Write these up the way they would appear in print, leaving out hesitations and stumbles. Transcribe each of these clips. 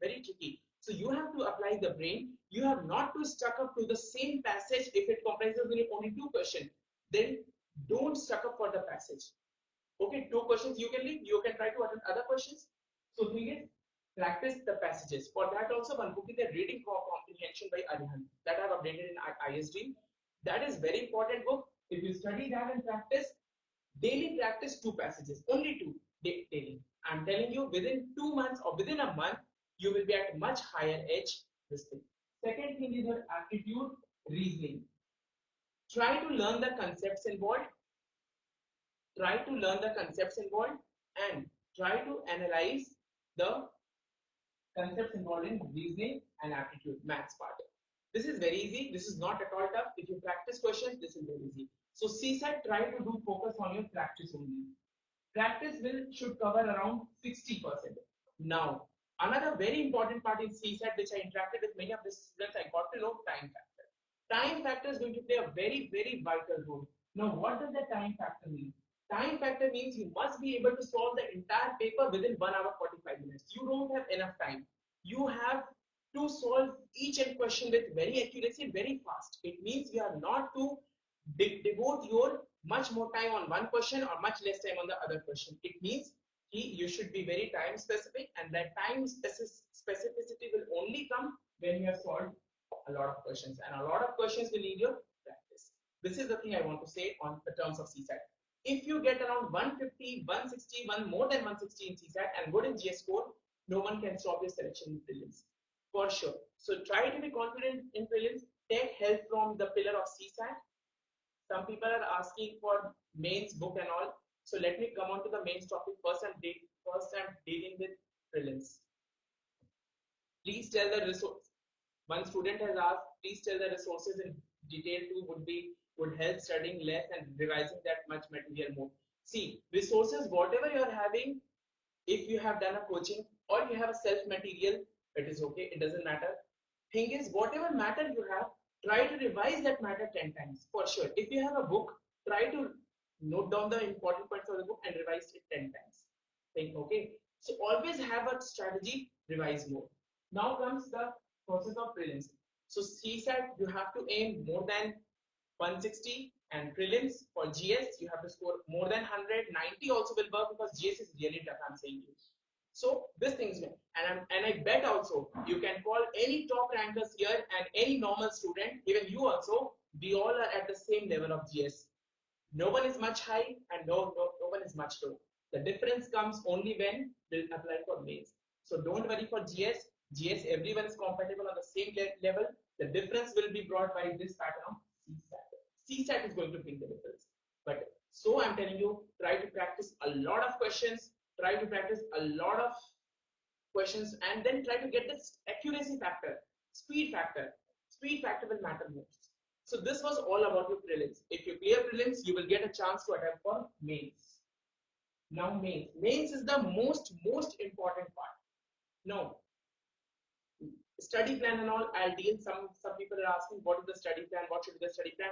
very tricky. So you have to apply the brain. You have not to stuck up to the same passage if it comprises only two questions. Then don't stuck up for the passage. Okay, two questions you can leave. You can try to attend other questions. So thing is, practice the passages. For that also, one book is the Reading Comprehension by Arihant that I have updated in ISD. That is very important book. If you study that and practice, daily practice two passages, only two daily. I'm telling you, within 2 months or within a month, you will be at much higher edge. This thing. Second thing is your aptitude reasoning. Try to learn the concepts involved. Try to learn the concepts involved and try to analyze the concepts involved in reasoning and aptitude maths part. This is very easy. This is not at all tough. If you practice questions, this is very easy. So CSAT, try to do focus on your practice only. Practice should cover around 60%. Now, another very important part in CSAT, which I interacted with many of the students, I got to know time factor. Time factor is going to play a very, very vital role. Now, what does the time factor mean? Time factor means you must be able to solve the entire paper within 1 hour 45 minutes. You don't have enough time. You have to solve each and question with very accuracy, very fast. It means you are not to devote your much more time on one question or much less time on the other question. It means you should be very time specific, and that time specificity will only come when you have solved a lot of questions, and a lot of questions will need your practice. This is the thing I want to say on the terms of CSAT. If you get around 150, 160, more than 160 in CSAT and good in GS score, no one can stop your selection in prelims, for sure. So try to be confident in prelims. Take help from the pillar of CSAT. Some people are asking for mains book and all. So let me come on to the mains topic first. I'm dealing with prelims. Please tell the resource. One student has asked, please tell the resources in detail too would help studying less and revising that much material more. See, resources, whatever you are having, if you have done a coaching or you have a self material, it is okay. It doesn't matter. Thing is, whatever matter you have, try to revise that matter 10 times for sure. If you have a book, try to note down the important points of the book and revise it 10 times. Think, okay. So always have a strategy, revise more. Now comes the process of prelims. So CSAT, you have to aim more than 160, and prelims for GS, you have to score more than 100. 90 also will work because GS is really tough, I'm saying you. So this thing's and I bet also you can call any top rankers here and any normal student, even you also, we all are at the same level of GS. No one is much high and no one is much low. The difference comes only when we'll apply for mains. So don't worry for GS. GS, everyone is compatible on the same level. The difference will be brought by this pattern of CSAT. CSAT is going to bring the difference. But so I'm telling you, try to practice a lot of questions, try to practice a lot of questions, and then try to get this accuracy factor, speed factor. Speed factor will matter most. So this was all about your prelims. If you clear prelims, you will get a chance to attempt for mains. Now mains. Mains is the most important part. Now, study plan and all, I'll deal. Some people are asking what is the study plan, what should be the study plan.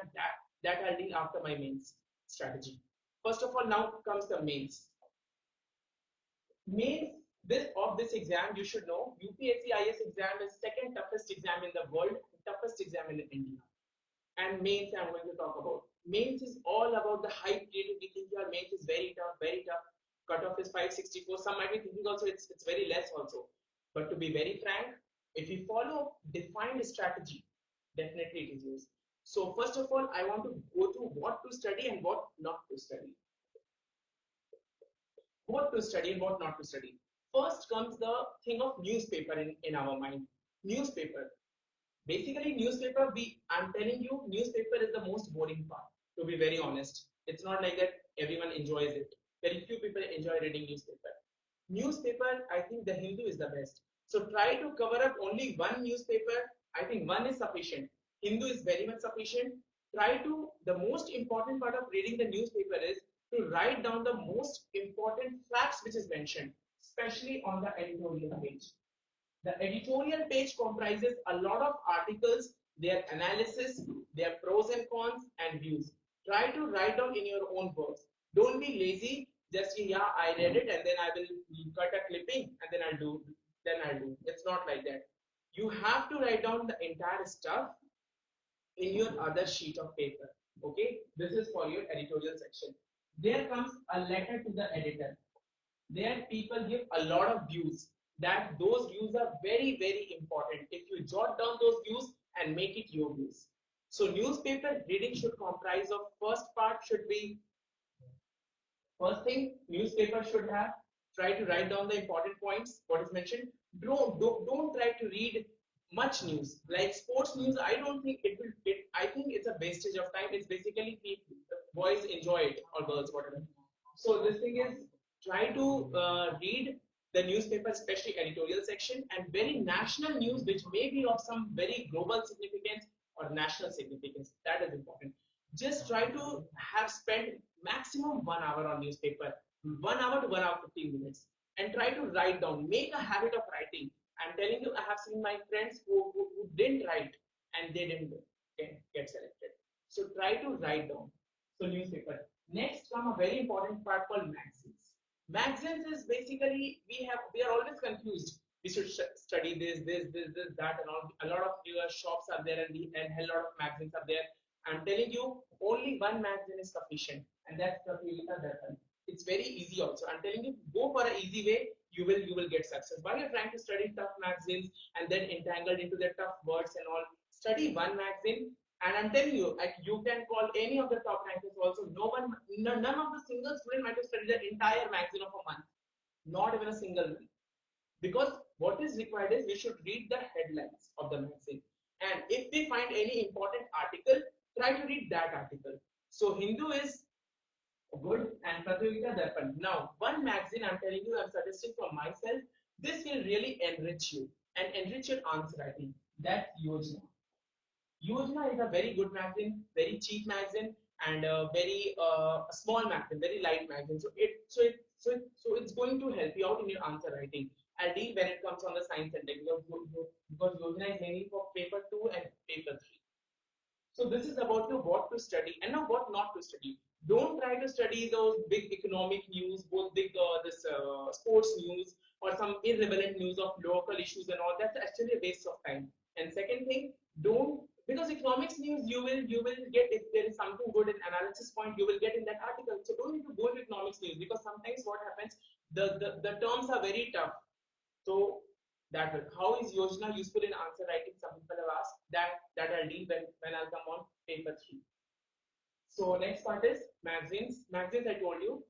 That I'll deal after my mains strategy. First of all, now comes the mains. Mains of this exam, you should know, UPSC IS exam is second toughest exam in the world, toughest exam in India. And mains I'm going to talk about. Mains is all about the high creativity. Your mains is very tough, very tough. Cutoff is 564. Some might be thinking also it's very less also. But to be very frank, if you follow defined strategy, definitely it is used. So first of all, I want to go through what to study and what not to study. What to study and what not to study. First comes the thing of newspaper in our mind. Newspaper. Basically, newspaper, I'm telling you, newspaper is the most boring part, to be very honest. It's not like that everyone enjoys it. Very few people enjoy reading newspaper. Newspaper, I think the Hindu is the best. So try to cover up only one newspaper. I think one is sufficient. Hindu is very much sufficient. The most important part of reading the newspaper is to write down the most important facts which is mentioned, especially on the editorial page. The editorial page comprises a lot of articles, their analysis, their pros and cons, and views. Try to write down in your own words. Don't be lazy. Just, yeah, I read it and then I will cut a clipping and then I'll do. then I'll do. It's not like that. You have to write down the entire stuff in your other sheet of paper. Okay, this is for your editorial section. There comes a letter to the editor. There people give a lot of views. That those views are very, very important. If you jot down those views and make it your views. So newspaper reading should comprise of first part should be first thing newspaper should have. Try to write down the important points. What is mentioned. Don't try to read much news like sports news. I don't think it will. I think it's a wastage of time. It's basically people, boys enjoy it or girls whatever. So this thing is try to read the newspaper, especially editorial section, and very national news, which may be of some very global significance or national significance. That is important. Just try to have spent maximum 1 hour on newspaper, 1 hour to 1 hour 15 minutes, and try to write down. Make a habit of writing. I'm telling you, I have seen my friends who didn't write and they didn't get selected. So try to write down. So newspaper. Next come a very important part called magazines. Magazines is basically we are always confused. We should study this, that, and all. A lot of your shops are there, and a lot of magazines are there. I'm telling you, only one magazine is sufficient, and that's the Pratulika Darpan. It's very easy also. I'm telling you, go for an easy way. You will get success. While you're trying to study tough magazines and then entangled into the tough words and all, study one magazine. And I'm telling you, like you can call any of the top rankers also. None of the single student might have studied the entire magazine of a month. Not even a single one. Because what is required is we should read the headlines of the magazine. And if we find any important article, try to read that article. So Hindu is good and Pratulika Darpan. Now, one magazine I'm telling you, I'm suggesting for myself, this will really enrich you and enrich your answer writing. That's Yojana. Yojana is a very good magazine, very cheap magazine, and a very small magazine, very light magazine. So it's going to help you out in your answer writing. I'll deal when it comes on the science and tech because Yojana is mainly for paper 2 and paper 3. So this is about you what to study and now what not to study. Don't try to study those big economic news, both big this sports news or some irrelevant news of local issues and all. That's actually a waste of time. And second thing, don't because economics news you will get if there is something good in analysis point you will get in that article. So don't need to go into economics news because sometimes what happens the terms are very tough. So that will. How is Yojana useful in answer writing? Some people have asked that I'll deal when I'll come on paper 3. So next part is magazines. Magazines I told you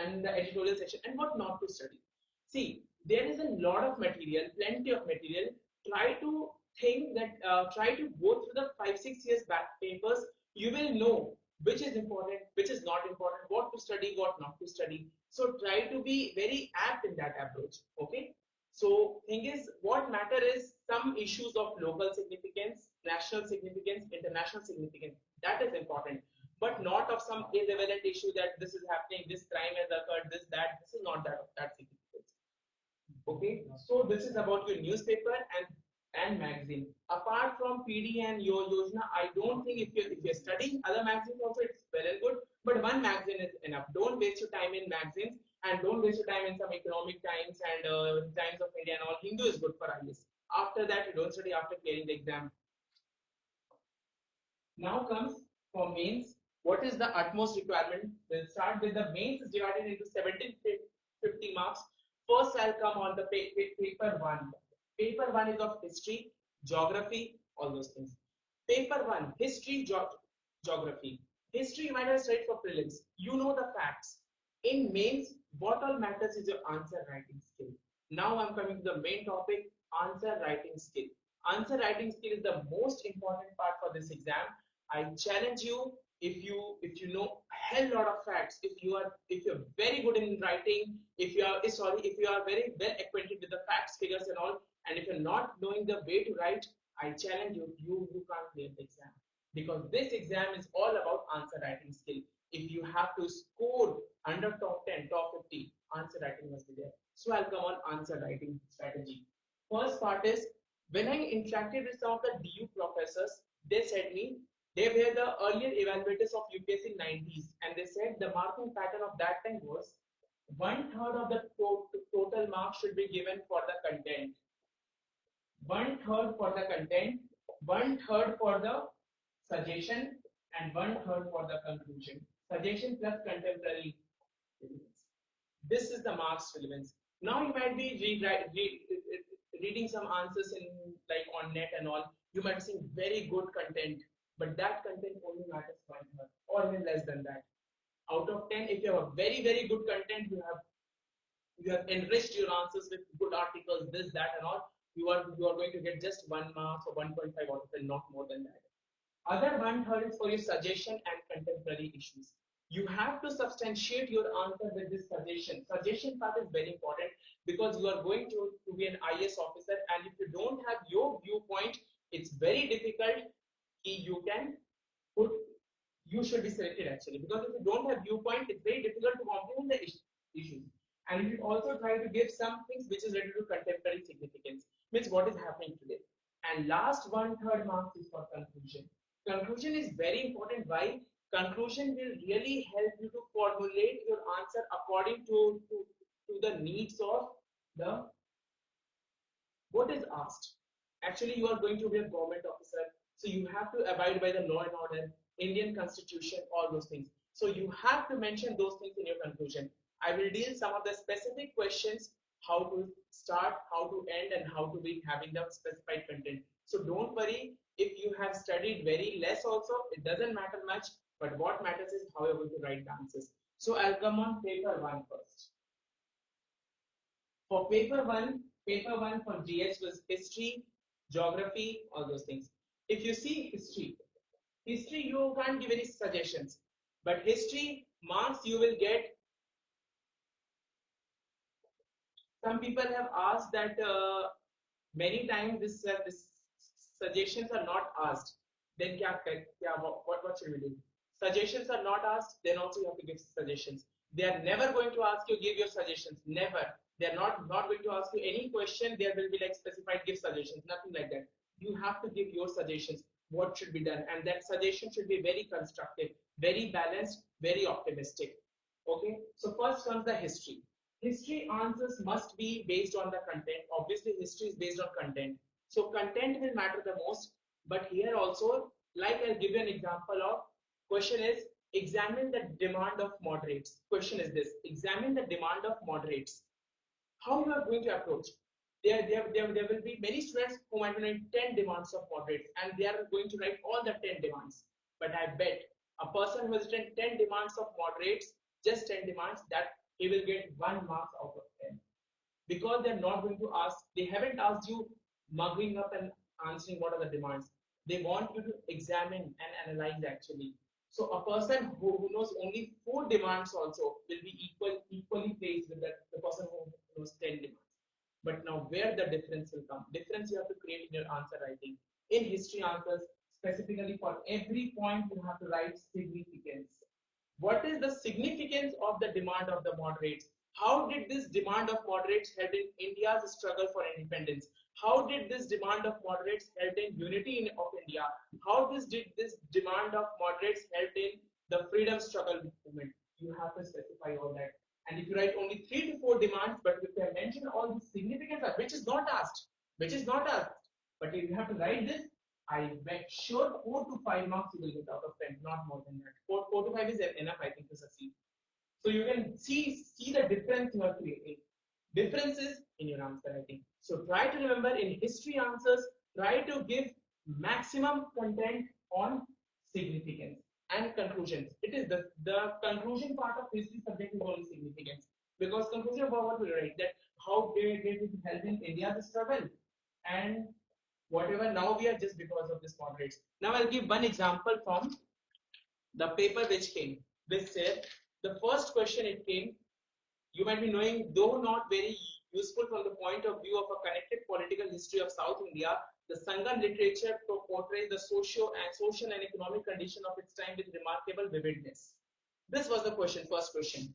and the editorial section and what not to study. See, there is a lot of material, plenty of material. Try to think that try to go through the 5-6 years back papers. You will know which is important, which is not important, what to study, what not to study. So try to be very apt in that approach. Okay. So thing is, what matter is some issues of local significance, national significance, international significance. That is important, but not of some irrelevant issue that this is happening, this crime has occurred, this that. This is not that significance. Okay, so this is about your newspaper and magazine. Apart from PD and your Yojana, I don't think if you're studying other magazines also it's well and good, but one magazine is enough. Don't waste your time in magazines and don't waste your time in some economic times and Times of India and all. Hindu is good for IAS. After that, you don't study after clearing the exam. Now comes for mains. What is the utmost requirement? We'll start with the mains is divided into 1750 marks. First, I'll come on the paper 1. Paper 1 is of history, geography, all those things. Paper 1, history, geography. History you might have studied for prelims. You know the facts. In mains, what all matters is your answer writing skill. Now I'm coming to the main topic, answer writing skill. Answer writing skill is the most important part for this exam. I challenge you if you know a hell lot of facts, if you're very good in writing, if you are very well acquainted with the facts, figures and all, and if you're not knowing the way to write, I challenge you can't clear the exam because this exam is all about answer writing skill. If you have to score under top 10, top 50, answer writing must be there. So I'll come on answer writing strategy. First part is when I interacted with some of the DU professors, they said me they were the earlier evaluators of UPSC 90s, and they said the marking pattern of that time was 1/3 of the total marks should be given for the content. 1/3 for the content, 1/3 for the suggestion, and 1/3 for the conclusion. Suggestion plus contemporary relevance. This is the marks relevance. Now you might be reading some answers in like on net and all. You might be seeing very good content, but that content only matters 1/3 or even less than that. Out of 10, if you have a very good content, you have enriched your answers with good articles, this, that, and all. You are going to get just 1 mark or 1.5 out of 10, not more than that. Other 1/3 is for your suggestion and contemporary issues. You have to substantiate your answer with this suggestion. Suggestion part is very important because you are going to be an IS officer, and if you don't have your viewpoint, it's very difficult. You can put, you should be selected actually, because if you don't have viewpoint, it's very difficult to comprehend the issues. And you should also try to give some things which is related to contemporary significance, means what is happening today. And last 1/3 marks is for conclusion. Conclusion is very important. Why? Conclusion will really help you to formulate your answer according to the needs of the what is asked. Actually, you are going to be a government officer, so you have to abide by the law and order, Indian constitution, all those things. So you have to mention those things in your conclusion. I will deal some of the specific questions, how to start, how to end, and how to be having the specified content. So don't worry if you have studied very less also, it doesn't matter much, but what matters is how you're going to write the answers. So I'll come on paper one first. For paper one for GS was history, geography, all those things. If you see history you can't give any suggestions, but history marks you will get. Some people have asked that many times this suggestions are not asked. Then what should we do? Suggestions are not asked, then also you have to give suggestions. They are never going to ask you give your suggestions. Never. They are not going to ask you any question. There will be like specified give suggestions. Nothing like that. You have to give your suggestions. What should be done, and that suggestion should be very constructive, very balanced, very optimistic. Okay. So first comes the history. History answers must be based on the content. Obviously, history is based on content. So content will matter the most. But here also, like I'll give you an example of question is examine the demand of moderates. Question is this: examine the demand of moderates. How you are going to approach? There will be many students who might write 10 demands of moderates, and they are going to write all the 10 demands. But I bet a person who has written 10 demands of moderates, just 10 demands, that he will get 1 mark out of 10, because they're not going to ask. They haven't asked you mugging up and answering what are the demands. They want you to examine and analyze actually. So a person who knows only 4 demands also will be equally placed with the person who knows 10 demands. But now where the difference will come? Difference you have to create in your answer writing. In history answers, specifically for every point you have to write significance. What is the significance of the demand of the moderates? How did this demand of moderates help in India's struggle for independence? How did this demand of moderates help in unity of India? How did this demand of moderates help in the freedom struggle movement? You have to specify all that. And if you write only 3 to 4 demands, but if you mention all the significance, which is not asked, but if you have to write this, I bet sure 4 to 5 marks you will get out of 10, not more than that. 4 to 5 is enough, I think, to succeed. So you can see the difference you are creating. Differences in your answer writing. So try to remember in history answers, try to give maximum content on significance and conclusions. It is the conclusion part of history subject is only significance, because conclusion about what we write, that how did it help in India's struggle and whatever. Now we are just because of this moderates. Now I'll give one example from the paper which came. Which said the first question it came. You might be knowing, though not very useful from the point of view of a connected political history of South India, the Sangam literature portrays the social and economic condition of its time with remarkable vividness. This was the question, first question.